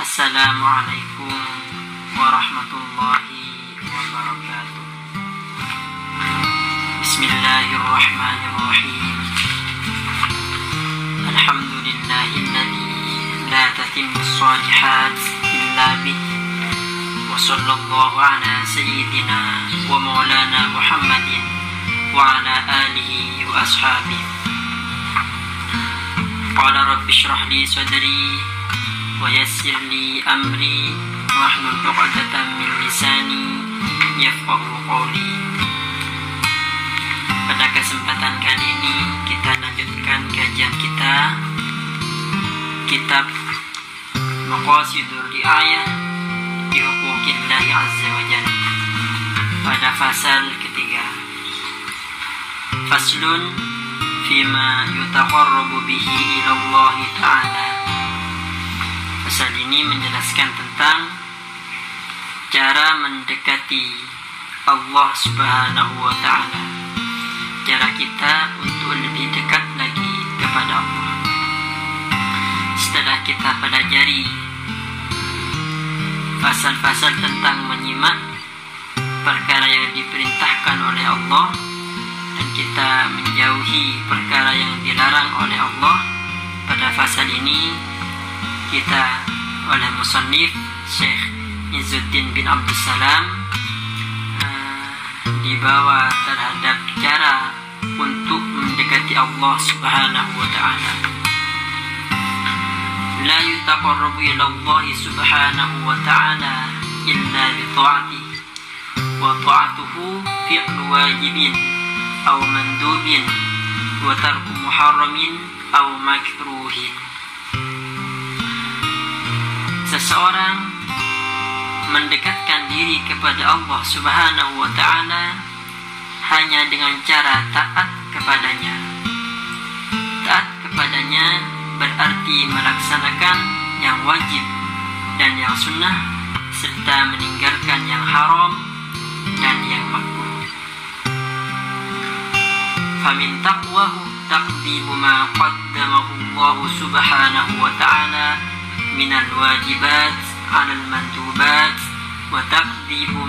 Assalamualaikum warahmatullahi wabarakatuh. Bismillahirrahmanirrahim. Alhamdulillahilladzi la tatimmu shalihat illa bih. Wa sallallahu ala sayyidina wa maulana Muhammadin wa ala alihi wa ashabihi. Qala rabbi shrah li sadri wa yassir li amri wahlul 'uqdatam min lisani yafqahu qawli. Pada kesempatan kali ini kita lanjutkan kajian kita kitab Maqasidur Ri'ayah bi Huquqillahi Azza wa Jalla pada fasal ketiga. Faslun fima yutaqarrabu bihi ila Allah Ta'ala. Pasal ini menjelaskan tentang cara mendekati Allah Subhanahu wa Ta'ala, cara kita untuk lebih dekat lagi kepada Allah. Setelah kita pelajari pasal-pasal tentang menyimak perkara yang diperintahkan oleh Allah dan kita menjauhi perkara yang dilarang oleh Allah, pada fasal ini kita oleh musannif Syekh Izzuddin bin Abdul Salam dibawa terhadap cara untuk mendekati Allah Subhanahu wa Ta'ala. La yutaqarrabu ila Allah Subhanahu wa Ta'ala illa bi ta'atihi wa ta'atuhu fi'lu wajibin aw mandubin wa tarku muharramin aw makruhin. Seseorang mendekatkan diri kepada Allah Subhanahu wa Ta'ala hanya dengan cara taat kepadanya. Taat kepadanya berarti melaksanakan yang wajib dan yang sunnah, serta meninggalkan yang haram dan yang makruh. Famin taqwahu taqdimu ma qaddamahu Allah Subhanahu wa Ta'ala minal wajibat 'alal mandubat wa taqdimu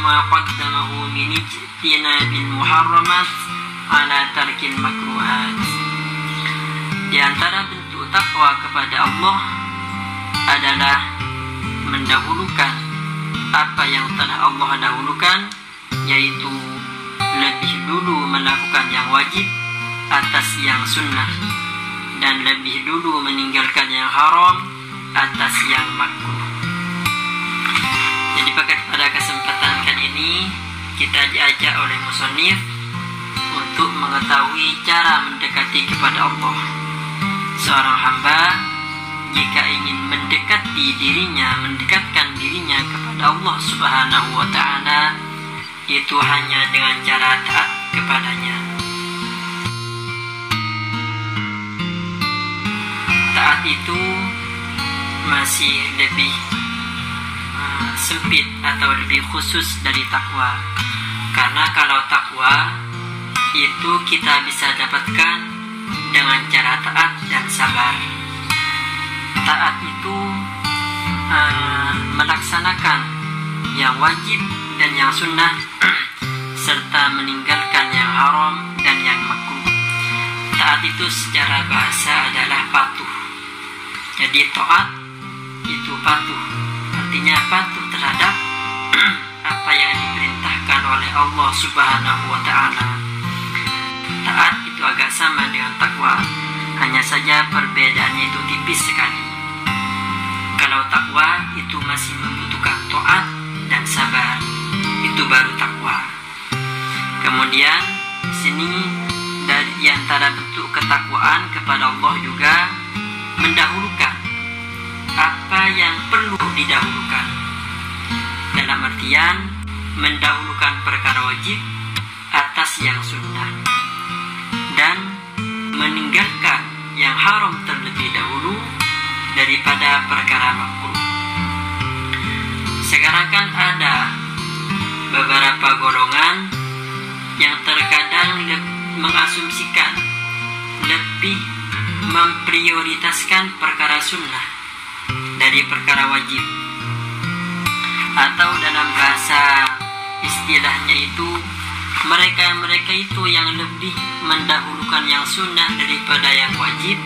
ma qaddamahu min ijtinabil muharramat 'ala tarkil makruhat. Di antara bentuk takwa kepada Allah adalah mendahulukan apa yang telah Allah dahulukan, yaitu lebih dulu melakukan yang wajib atas yang sunnah, dan lebih dulu meninggalkan yang haram atas yang makruh. Jadi pada kesempatan kali ini kita diajak oleh musannif untuk mengetahui cara mendekati kepada Allah. Seorang hamba jika ingin mendekatkan dirinya kepada Allah Subhanahu wa Ta'ala, itu hanya dengan cara taat kepadanya. Taat itu masih lebih sempit atau lebih khusus dari takwa. Karena kalau takwa itu kita bisa dapatkan dengan cara taat dan sabar. Taat itu melaksanakan yang wajib dan yang sunnah serta meninggalkan yang haram dan yang makruh. Taat itu secara bahasa adalah patuh. Jadi taat itu patuh, artinya patuh terhadap apa yang diperintahkan oleh Allah Subhanahu wa Ta'ala. Taat itu agak sama dengan takwa, hanya saja perbedaannya itu tipis sekali. Kalau takwa itu masih membutuhkan taat dan sabar, itu baru takwa. Kemudian di sini dari antara bentuk ketakwaan kepada Allah juga mendahulukan apa yang perlu didahulukan, dalam artian mendahulukan perkara wajib atas yang sunnah dan meninggalkan yang haram terlebih dahulu daripada perkara makruh. Sekarang kan ada beberapa golongan yang terkadang mengasumsikan lebih memprioritaskan perkara sunnah dari perkara wajib. Atau dalam bahasa istilahnya itu, mereka itu yang lebih mendahulukan yang sunnah daripada yang wajib.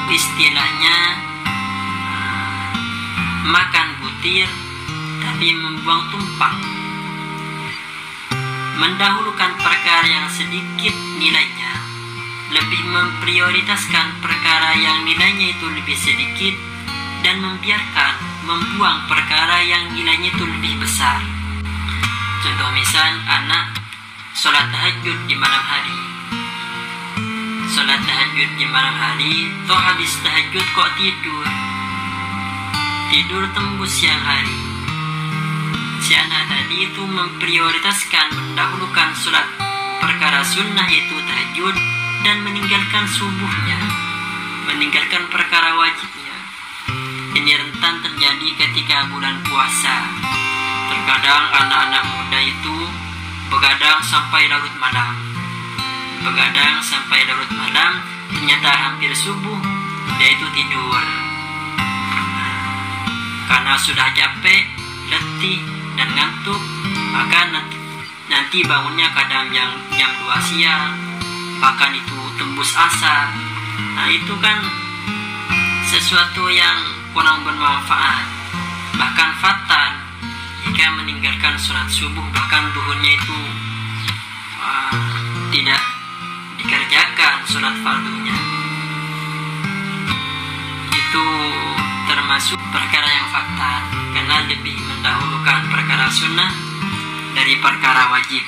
Istilahnya makan butir tapi membuang tumpang, mendahulukan perkara yang sedikit nilainya, lebih memprioritaskan perkara yang nilainya itu lebih sedikit, dan membuang perkara yang nilainya itu lebih besar. Contoh misal, anak sholat tahajud di malam hari. Sholat tahajud di malam hari, toh habis tahajud kok tidur tembus siang hari. Si anak tadi itu memprioritaskan, mendahulukan sholat perkara sunnah yaitu tahajud, dan meninggalkan subuhnya, meninggalkan perkara wajibnya. Ini rentan terjadi ketika bulan puasa. Terkadang anak-anak muda itu begadang sampai larut malam. Ternyata hampir subuh dia itu tidur. Karena sudah capek, letih, dan ngantuk, maka nanti bangunnya kadang jam 2 siang, bahkan itu tembus asar. Nah, itu kan sesuatu yang kurang bermanfaat, bahkan fatal jika meninggalkan sholat subuh, bahkan duhurnya itu tidak dikerjakan sholat fardunya. Itu termasuk perkara yang fatal, karena lebih mendahulukan perkara sunnah dari perkara wajib.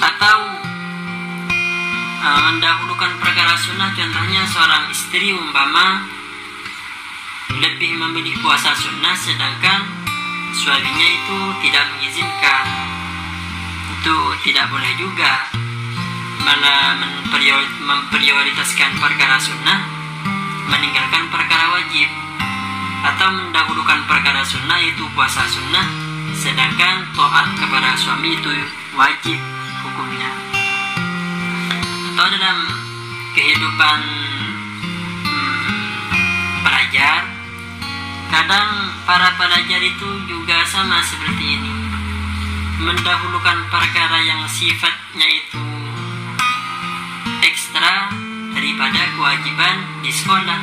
Atau mendahulukan perkara sunnah, contohnya seorang istri umpama lebih memilih puasa sunnah sedangkan suaminya itu tidak mengizinkan. Itu tidak boleh juga, malah memprioritaskan perkara sunnah, meninggalkan perkara wajib. Atau mendahulukan perkara sunnah yaitu puasa sunnah, sedangkan taat kepada suami itu wajib hukumnya. Atau dalam kehidupan pelajar, kadang para pelajar itu juga sama seperti ini, mendahulukan perkara yang sifatnya itu ekstra daripada kewajiban di sekolah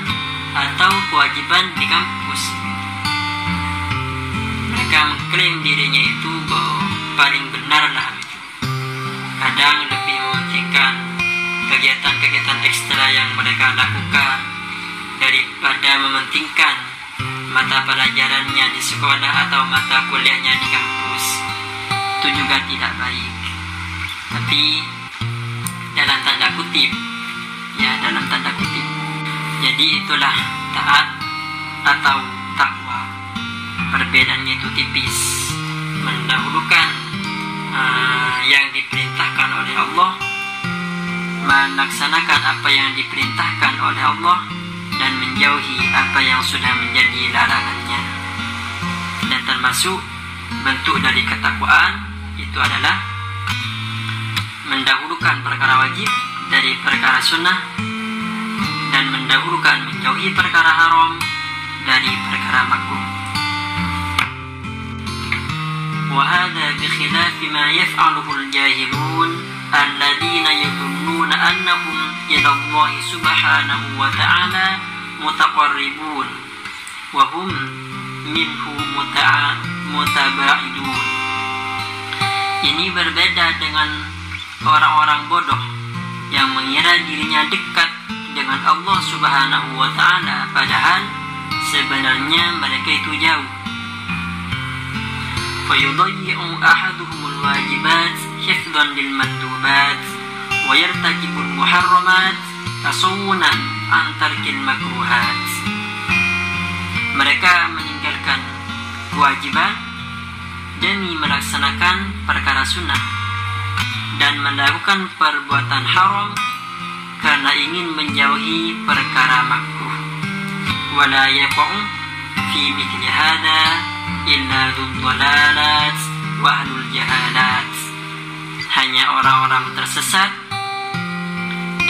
atau kewajiban di kampus. Mereka mengklaim dirinya itu bahwa paling benar lah itu. Kadang lebih mementingkan kegiatan-kegiatan ekstra yang mereka lakukan daripada mementingkan mata pelajarannya di sekolah atau mata kuliahnya di kampus. Itu juga tidak baik. Tapi dalam tanda kutip, dalam tanda kutip. Jadi itulah taat atau takwa. Perbedaannya itu tipis. Mendahulukan yang diperintahkan oleh Allah, melaksanakan apa yang diperintahkan oleh Allah, dan menjauhi apa yang sudah menjadi larangannya. Dan termasuk bentuk dari ketakwaan itu adalah mendahulukan perkara wajib dari perkara sunnah, dan mendahulukan menjauhi perkara haram dari perkara makruh. وهذا بخلاف ما يفعله الجاهلون الذين يظنون أنهم إلى الله سبحانه وتعالى متقربون وهم منه متباعدون. Ini berbeda dengan orang-orang bodoh yang mengira dirinya dekat dengan Allah Subhanahu wa Ta'ala, padahal sebenarnya mereka itu jauh. فيضيع أحدهم الواجبات حفظا للمندوبات ويرتكب المحرمات تصونا عن ترك المكروهات. Mereka meninggalkan kewajiban demi melaksanakan perkara sunnah, dan melakukan perbuatan haram karena ingin menjauhi perkara makruh. ولا يقع في مثل هذا إلا ذو الضلالات وأهل الجهالات. Hanya orang-orang tersesat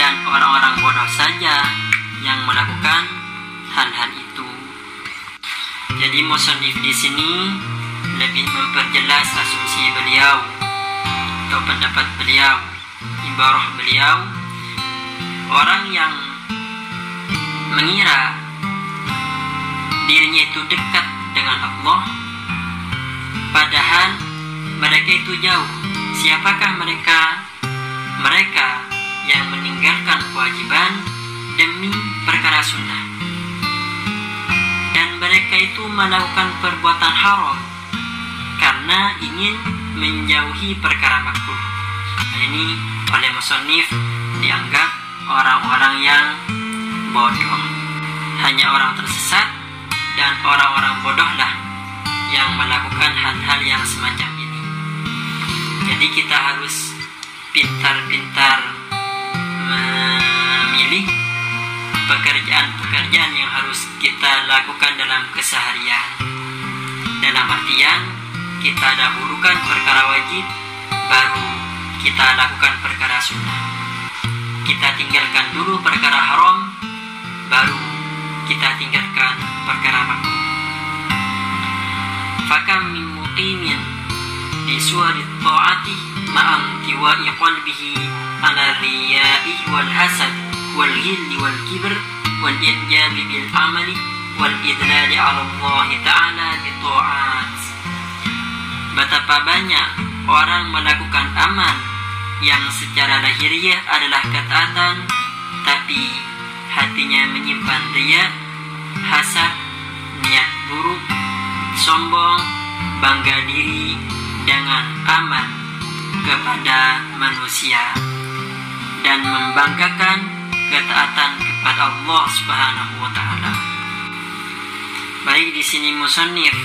dan orang-orang bodoh saja yang melakukan hal-hal itu. Jadi musannif di sini lebih memperjelas asumsi beliau atau pendapat beliau, ibarah beliau. Orang yang mengira dirinya itu dekat dengan Allah, padahal mereka itu jauh. Siapakah mereka? Mereka yang meninggalkan kewajiban demi perkara sunnah, dan mereka itu melakukan perbuatan haram karena ingin menjauhi perkara makruh. Nah, ini oleh musannif dianggap orang-orang yang bodoh. Hanya orang tersesat dan orang-orang bodohlah yang melakukan hal-hal yang semacam ini. Jadi kita harus pintar-pintar memilih pekerjaan-pekerjaan yang harus kita lakukan dalam keseharian. Dalam artian, kita dahulukan perkara wajib, baru kita lakukan perkara sunnah. Kita tinggalkan dulu perkara haram, baru kita tinggalkan perkara makruh. Fakam min muqimin di suari ta'ati ma'an tiwa'i qalbihi ala riya'i wal hasad wal ghilli wal kibr wal i'jabi bil amali wal idlali ala Allah ta'ala bi ta'at. Betapa banyak orang melakukan amal yang secara lahiriah adalah ketaatan, tapi hatinya menyimpan riya, hasad, niat buruk, sombong, bangga diri dengan amal kepada manusia, dan membanggakan ketaatan kepada Allah Subhanahu wa taala. Baik, di sini musannif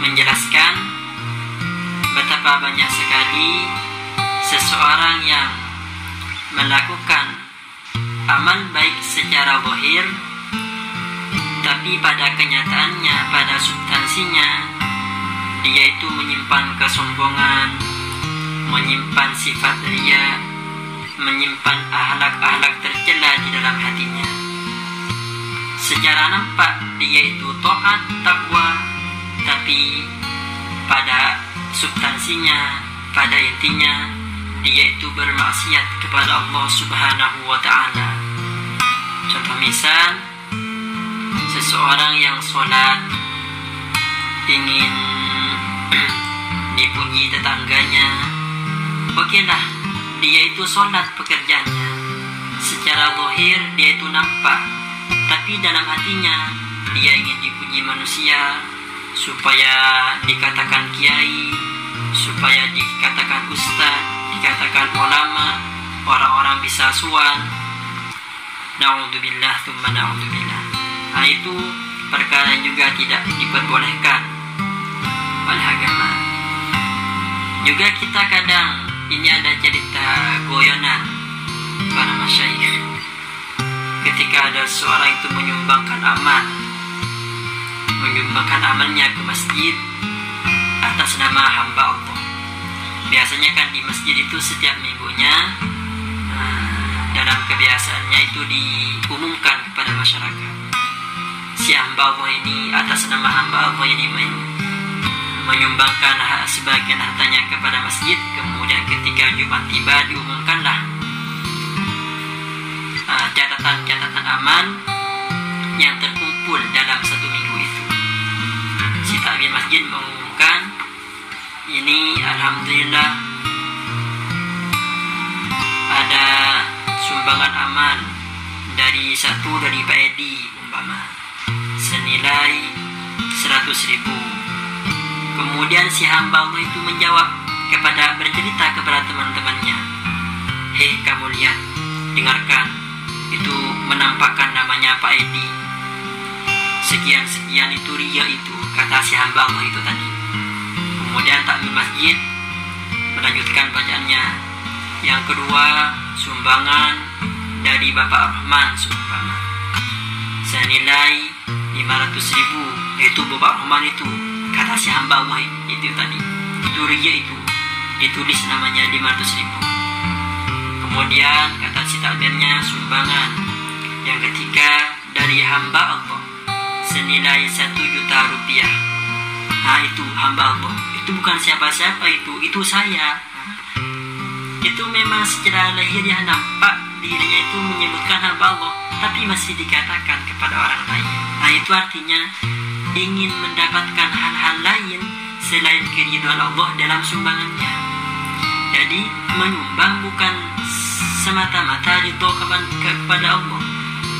menjelaskan betapa banyak sekali seseorang yang melakukan amal baik secara zahir, tapi pada kenyataannya, pada substansinya, dia itu menyimpan kesombongan, menyimpan sifat riya, menyimpan akhlak-akhlak tercela di dalam hatinya. Secara nampak dia itu taat, takwa, tapi pada substansinya, pada intinya, dia itu bermaksiat kepada Allah Subhanahu wa ta'ala. Contoh misal, seseorang yang sholat ingin dipuji tetangganya, okelah, dia itu sholat pekerjaannya. Secara zahir dia itu nampak, tapi dalam hatinya dia ingin dipuji manusia, supaya dikatakan kiai, supaya dikatakan ustaz, dikatakan ulama, orang-orang bisa suan. Na'udzubillah tsumma na'udzubillah. Nah, itu perkara yang juga tidak diperbolehkan oleh agama. Juga kita kadang, ini ada cerita goyonan para masyayikh, ketika ada seorang itu menyumbangkan amalnya ke masjid atas nama hamba Allah. Biasanya kan di masjid itu setiap minggunya dalam kebiasaannya itu diumumkan kepada masyarakat, si hamba Allah ini, atas nama hamba Allah ini menyumbangkan sebagian hartanya kepada masjid. Kemudian ketika Jumat tiba, diumumkanlah catatan amal yang terkumpul dalam satu minggu itu. Si takmir masjid mengumumkan, ini alhamdulillah ada sumbangan amal dari Pak Edi umpama senilai 100.000. Kemudian si hamba Allah itu bercerita kepada teman-temannya, hei kamu lihat, dengarkan, itu menampakkan namanya Pak Edi, sekian itu riya itu, kata si hamba Allah itu tadi. Kemudian takmir masjid melanjutkan bacaannya, yang kedua sumbangan dari Bapak Rahman seumpama senilai 500.000, yaitu Bapak Rahman itu, kata si hamba Allah itu tadi, itu riya itu, ditulis namanya 500.000. Kemudian kata si takdirnya sumbangan yang ketiga dari hamba Allah senilai 1.000.000 rupiah. Nah, itu hamba Allah. Itu bukan siapa-siapa, itu saya. Itu memang secara lahiriah nampak dirinya itu menyebutkan hamba Allah, tapi masih dikatakan kepada orang lain. Nah, itu artinya ingin mendapatkan hal-hal lain selain keridhaan Allah dalam sumbangannya. Jadi menyumbang bukan semata-mata ridho kepada Allah,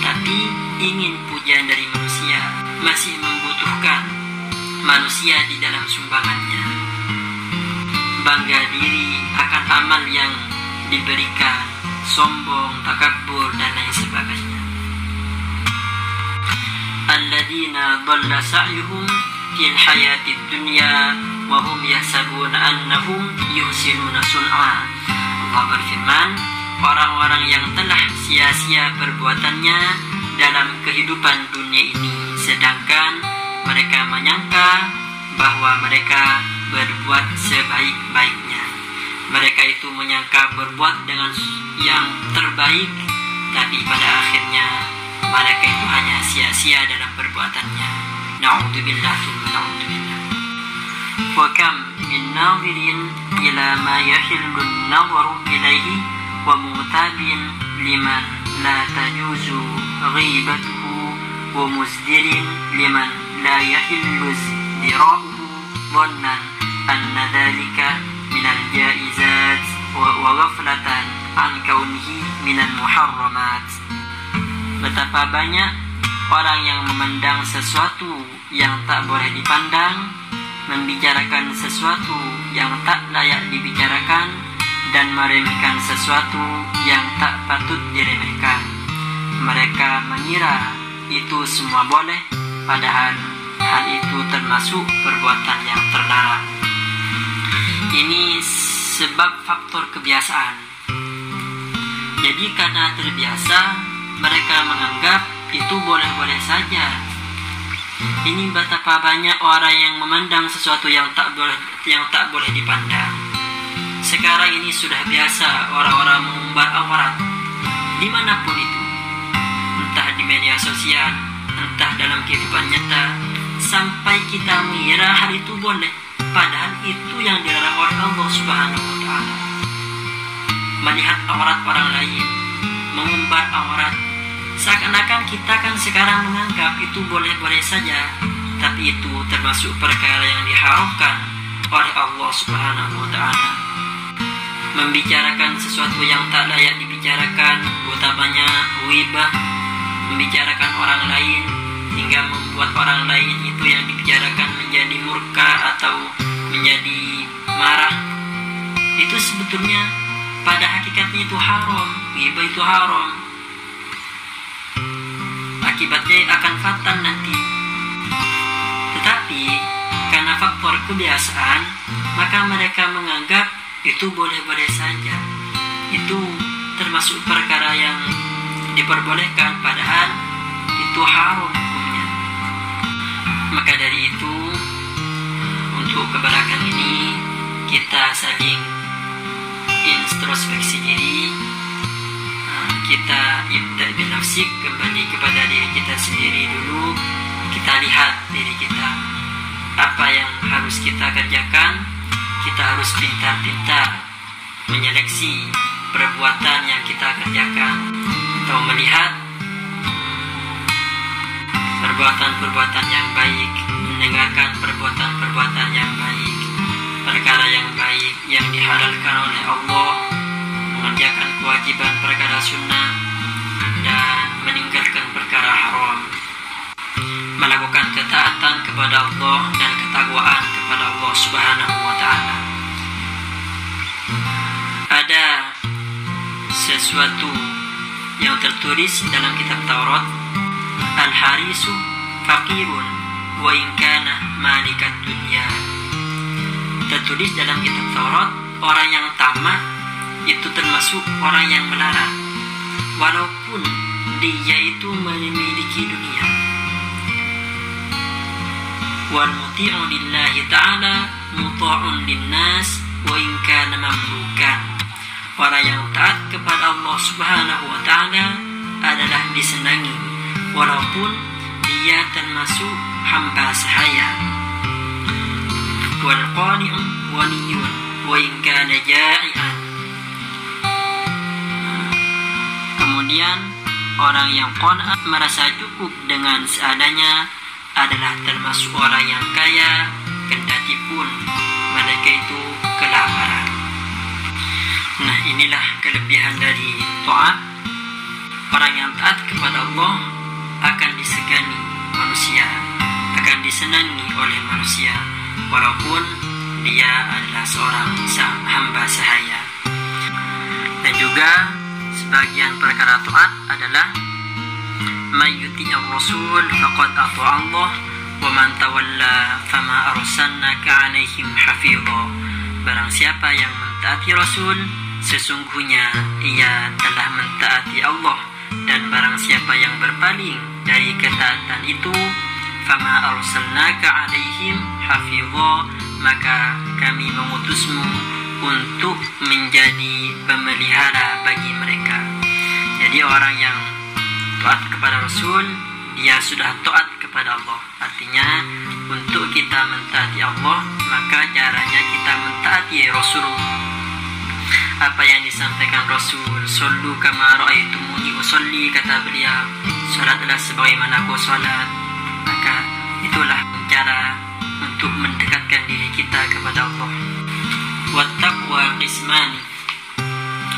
tapi ingin pujian dari manusia, masih membutuhkan manusia di dalam sumbangannya. Bangga diri akan amal yang diberikan, sombong, takabur, dan lain sebagainya. Alladzina dhalla sa'yuhum fil hayatid dunya wa hum yahsabuna annahum yuhsinuna sun'a. Allah berfirman, orang-orang yang telah sia-sia perbuatannya dalam kehidupan dunia ini, sedangkan mereka menyangka bahwa mereka berbuat sebaik-baiknya. Mereka itu menyangka berbuat dengan yang terbaik, tapi pada akhirnya mereka itu hanya sia-sia dalam perbuatannya. Na'udzubillah tsumma na'udzubillah. Wa kam min nadhirin ila ma yahillu an-nadharu ilayhi wa mutabin liman la tajuzu ghibatuhu wa muzdirin liman la yahillu zdira'uhu dhannan anna dhalika minal jaizat wa ghaflatan an kaunihi minal muharramat. Betapa banyak orang yang memandang sesuatu yang tak boleh dipandang, membicarakan sesuatu yang tak layak dibicarakan, dan meremehkan sesuatu yang tak patut diremehkan. Mereka mengira itu semua boleh, padahal hal itu termasuk perbuatan yang terlarang. Ini sebab faktor kebiasaan. Jadi karena terbiasa, mereka menganggap itu boleh-boleh saja. Ini betapa banyak orang yang memandang sesuatu yang tak boleh dipandang. Sekarang ini sudah biasa orang-orang mengumbar aurat dimanapun itu, entah di media sosial, entah dalam kehidupan nyata, sampai kita mengira hal itu boleh, padahal itu yang dilarang oleh Allah Subhanahu wa Ta'ala. Melihat aurat orang lain, mengumbar aurat, seakan-akan kita kan sekarang menganggap itu boleh-boleh saja, tapi itu termasuk perkara yang diharamkan oleh Allah Subhanahu wa Ta'ala. Membicarakan sesuatu yang tak layak dibicarakan, utamanya ghibah, membicarakan orang lain hingga membuat orang lain itu yang dibicarakan menjadi murka atau menjadi marah. Itu sebetulnya pada hakikatnya itu haram. Ghibah itu haram. Akibatnya akan fatal nanti. Tetapi karena faktor kebiasaan, maka mereka menganggap itu boleh-boleh saja. Itu termasuk perkara yang diperbolehkan, padahal itu haram hukumnya. Maka dari itu, untuk kebelakangan ini kita saling introspeksi diri. Kita ibda' bin nafsik, kembali kepada diri kita sendiri dulu. Kita lihat diri kita, apa yang harus kita kerjakan. Kita harus pintar-pintar menyeleksi perbuatan yang kita kerjakan, atau melihat perbuatan-perbuatan yang baik, mendengarkan perbuatan-perbuatan yang baik, perkara yang baik yang dihalalkan oleh Allah, mengerjakan kewajiban perkara sunnah, dan meninggalkan perkara haram, melakukan ketaatan kepada Allah dan ketakwaan kepada Allah Subhanahu wa Ta'ala. Ada sesuatu yang tertulis dalam kitab Taurat, Al-harisu faqirun wa in kana malikat dunya. Tertulis dalam kitab Taurat, orang yang tamak itu termasuk orang yang melarat, walaupun dia itu memiliki dunia. Wal muti'u lillahi ta'ala muta'un linnas wa in kana mamlukan. Orang yang taat kepada Allah Subhanahu wa Ta'ala adalah disenangi, walaupun dia termasuk hamba sahaya. Wal qani'u waliyun wa in kana ja'ian. Kemudian orang yang qanaat merasa cukup dengan seadanya adalah termasuk orang yang kaya, kendati pun mereka itu kelaparan. Nah, inilah kelebihan dari taat. Orang yang taat kepada Allah akan disegani manusia, akan disenangi oleh manusia, walaupun dia adalah seorang hamba sahaya. Dan juga sebagian perkara taat adalah may yuti'ir rasul faqad ata'a Allah wa man tawalla fama arsalnaka 'alaihim hafidha. Barang siapa yang mentaati Rasul, sesungguhnya ia telah mentaati Allah, dan barang siapa yang berpaling dari ketaatan itu, fama arsalnaka 'alaihim hafidha, maka kami mengutusmu untuk menjadi pemelihara bagi mereka. Jadi orang yang taat kepada Rasul, dia sudah taat kepada Allah. Artinya untuk kita mentaati Allah, maka caranya kita mentaati Rasul. Apa yang disampaikan Rasul, sallu kama ra'aitumuni usolli, kata beliau, salatlah sebagaimana aku salat. Maka itulah cara untuk mendekatkan diri kita kepada Allah. Wattaqwa qismani,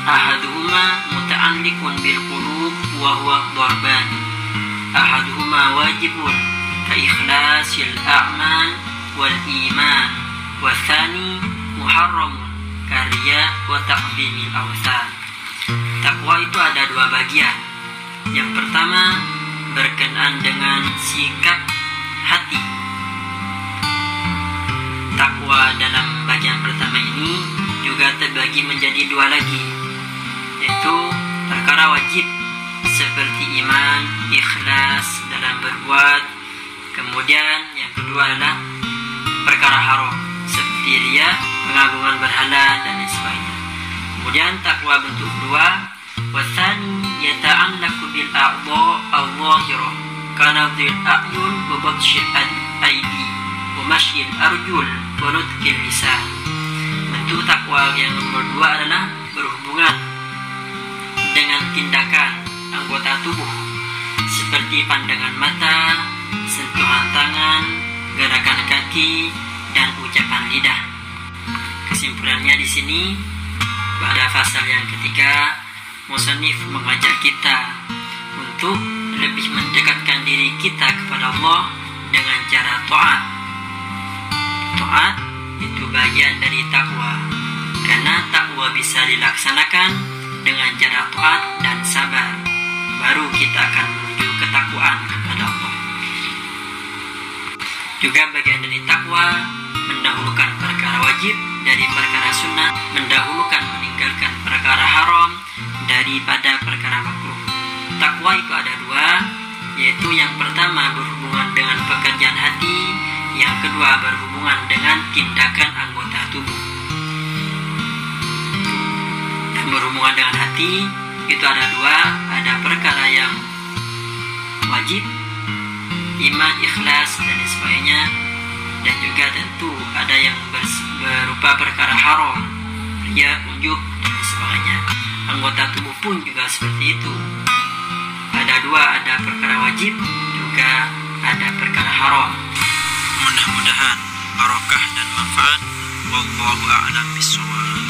ahaduhuma muta'alliqun bil qulub wa huwa darbani. Ahaduhuma wajibun ka ikhlasil a'mal wal iman, wa tsani muharramun karya wa taqdimil awthan. Takwa itu ada dua bagian. Yang pertama, berkenaan dengan sikap hati. Takwa dalam bagian pertama ini juga terbagi menjadi dua lagi, yaitu perkara wajib seperti iman, ikhlas dalam berbuat. Kemudian yang kedua adalah perkara haram seperti riya, pengagungan berhala dan lain sebagainya. Kemudian takwa bentuk kedua, wasani yata'allaqu bil a'dha al-zahirah kana dhil a'yun wa batshil aidi wa masyil arjul wa nutqil lisan. Bentuk takwa yang nomor dua adalah berhubungan dengan tindakan anggota tubuh seperti pandangan mata, sentuhan tangan, gerakan kaki, dan ucapan lidah. Kesimpulannya di sini pada pasal yang ketiga, musannif mengajak kita untuk lebih mendekatkan diri kita kepada Allah dengan cara taat. Taat itu bagian dari takwa, karena takwa bisa dilaksanakan dengan cara taat dan sabar. Baru kita akan menuju ketakwaan kepada Allah. Juga bagian dari takwa mendahulukan perkara wajib dari perkara sunnah, mendahulukan meninggalkan perkara haram daripada perkara makruh. Takwa itu ada dua, yaitu yang pertama berhubungan dengan pekerjaan hati, yang kedua berhubungan dengan tindakan anggota tubuh. Yang berhubungan dengan hati itu ada dua, ada perkara yang wajib, iman, ikhlas, dan sebagainya, dan juga tentu ada yang berupa perkara haram, riya, ujub, dan sebagainya. Anggota tubuh pun juga seperti itu. Ada dua, ada perkara wajib, juga ada perkara haram. Mudah-mudahan barokah dan manfaat. Wallahu a'lam bishawab.